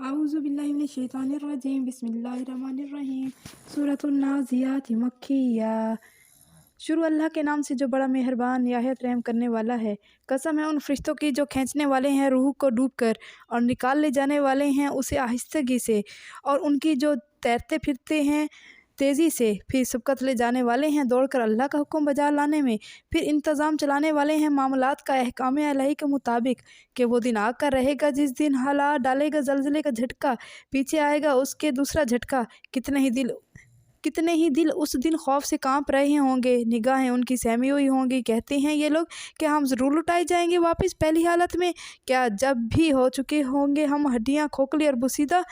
औज़ुबिल्लाहिमिनश्शैतानिर्रजीम बिस्मिल्लाहिर्रहमानिर्रहीम सूरतुन-नाज़ियात मक्किया। शुरू अल्लाह के नाम से जो बड़ा मेहरबान निहायत रहम करने वाला है। कसम है उन फरिश्तों की जो खींचने वाले हैं रूह को डूब कर और निकाल ले जाने वाले हैं उसे आहिस्तगी से, और उनकी जो तैरते फिरते हैं तेज़ी से, फिर सबकत ले जाने वाले हैं दौड़कर अल्लाह का हुक्म बजा लाने में, फिर इंतज़ाम चलाने वाले हैं मामलात का अहकाम इलाही के मुताबिक कि वो दिन आकर रहेगा जिस दिन हालात डालेगा ज़लज़ले का झटका, पीछे आएगा उसके दूसरा झटका। कितने ही दिल उस दिन खौफ से कांप रहे होंगे, निगाहें उनकी सहमी हुई होंगी। कहते हैं ये लोग, क्या हम ज़रूर लुटाए जाएंगे वापस पहली हालत में? क्या जब भी हो चुके होंगे हम हड्डियां खोखली और बुसीदा?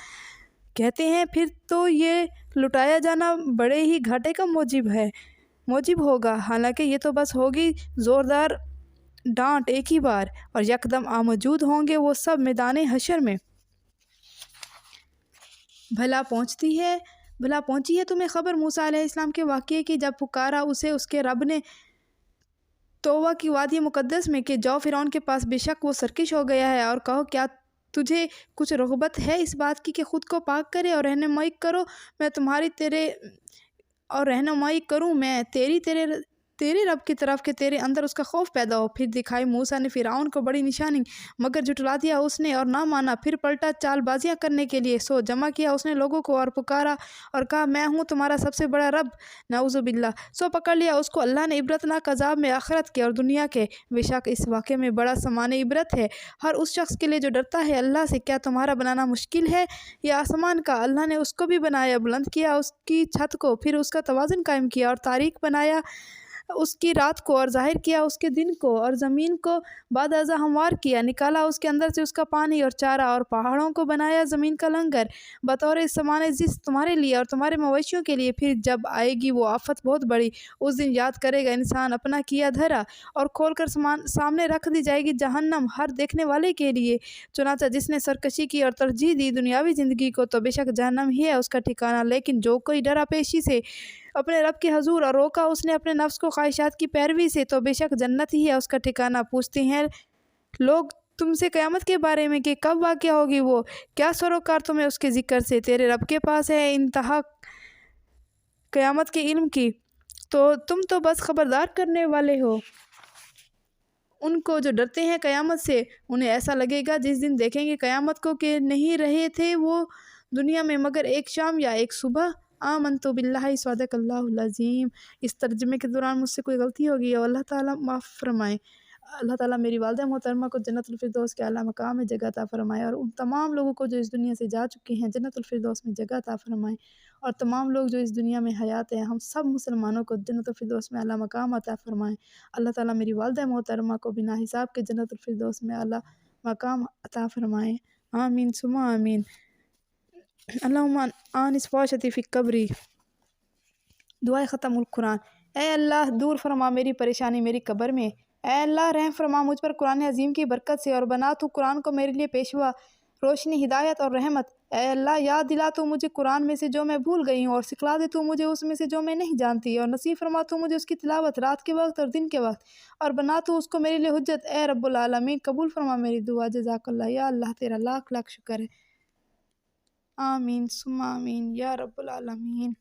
कहते हैं फिर तो ये लुटाया जाना बड़े ही घाटे का मौजिब होगा। हालांकि ये तो बस होगी ज़ोरदार डांट एक ही बार, और यकदम मौजूद होंगे वो सब मैदान हशर में। भला पहुंची है तुम्हें खबर मूसा अलैहिस्सलाम के वाक़ये की, जब पुकारा उसे उसके रब ने तौबा की वादी मुक़द्दस में कि जाओ फ़िरौन के पास, बेशक वो सरकश हो गया है, और कहो क्या तुझे कुछ रग़बत है इस बात की कि ख़ुद को पाक करे और रहनुमाई करूँ मैं तेरे रब की तरफ के तेरे अंदर उसका खौफ पैदा हो। फिर दिखाई मूसा ने फ़िरौन को बड़ी निशानी, मगर जुटला दिया उसने और ना माना। फिर पलटा चालबाजियाँ करने के लिए, सो जमा किया उसने लोगों को और पुकारा और कहा मैं हूँ तुम्हारा सबसे बड़ा रब, नाउज़ुबिल्लाह। सो पकड़ लिया उसको अल्लाह ने इबरतनाक अज़ाब में आखिरत के और दुनिया के। बेशक इस वाक़े में बड़ा सामान इबरत है हर उस शख्स के लिए जो डरता है अल्लाह से। क्या तुम्हारा बनाना मुश्किल है? या आसमान का अल्लाह ने उसको भी बनाया, बुलंद किया उसकी छत को, फिर उसका तवाज़ुन कायम किया और तारीक बनाया उसकी रात को और ज़ाहिर किया उसके दिन को, और ज़मीन को बाद अज़ा हमवार किया, निकाला उसके अंदर से उसका पानी और चारा, और पहाड़ों को बनाया ज़मीन का लंगर बतौर सामान जिस तुम्हारे लिए और तुम्हारे मवेशियों के लिए। फिर जब आएगी वो आफत बहुत बड़ी, उस दिन याद करेगा इंसान अपना किया धरा, और खोल कर सामने रख दी जाएगी जहन्नम हर देखने वाले के लिए। चुनांचे जिसने सरकशी की और तरजीह दी दुनियावी ज़िंदगी को, तो बेशक जहन्नम ही है उसका ठिकाना। लेकिन जो कोई डरा पेशी से अपने रब के हजूर और रोका उसने अपने नफ्स को ख्वाहिशात की पैरवी से, तो बेशक जन्नत ही है उसका ठिकाना। पूछते हैं लोग तुमसे क़यामत के बारे में कि कब वाक़या होगी वो, क्या सरोकार तुम्हें उसके ज़िक्र से? तेरे रब के पास है इंतहा क़यामत के इल्म की, तो तुम तो बस खबरदार करने वाले हो। उनको जो डरते हैं क़यामत से, उन्हें ऐसा लगेगा जिस दिन देखेंगे क़यामत को कि नहीं रहे थे वो दुनिया में मगर एक शाम या एक सुबह। आमनतु बिल्लाहि सदक़ल्लाहुल अज़ीम। इस तर्जुमे के दौरान मुझसे कोई गलती होगी और अल्लाह ताला माफ़ फरमाए। अल्लाह ताला मेरी वालिदा मोहतरमा को जन्नतुल फिरदौस के आला मकाम में जगह अता फरमाए, और उन तमाम लोगों को जो इस दुनिया से जा चुके हैं जन्नतुल फिरदौस में जगह अता फरमाए, और तमाम लोग जो इस दुनिया में हयात हैं हम सब मुसलमानों को जन्नतुल फिरदौस में आला मकाम अता फरमाए। अल्लाह ताला मेरी वालिदा मोहतरमा को बिना हिसाब के जन्नतुल फिरदौस में आला मकाम अता फरमाए। आमीन सुम्मा आमीन। अल्लाहुम्मा आनिस फ़ाशती फ़ी क़ब्री। दुआए ख़त्मुल कुरान। ए अल्लाह दूर फरमा मेरी परेशानी मेरी कब्र में। ए अल्लाह रहम फरमा मुझ पर कुरान अज़ीम की बरकत से, और बना तू कुरान को मेरे लिए पेशवा, रोशनी, हिदायत और रहमत। ए अल्लाह याद दिला तू मुझे कुरान में से जो मैं भूल गई हूँ, और सिखला दे तू मुझे उसमें से जो मैं नहीं जानती, और नसीब फरमा तू मुझे उसकी तिलावत रात के वक्त और दिन के वक्त, और बना तू उसको मेरे लिए हुज्जत। ए रब्बुल आलमीन कबूल फरमा मेरी दुआ। जज़ाकल्लाह। या अल्लाह तेरा लाख लाख शुक्र है। आमीन सुम्मा आमीन या रब्बुल आलमीन।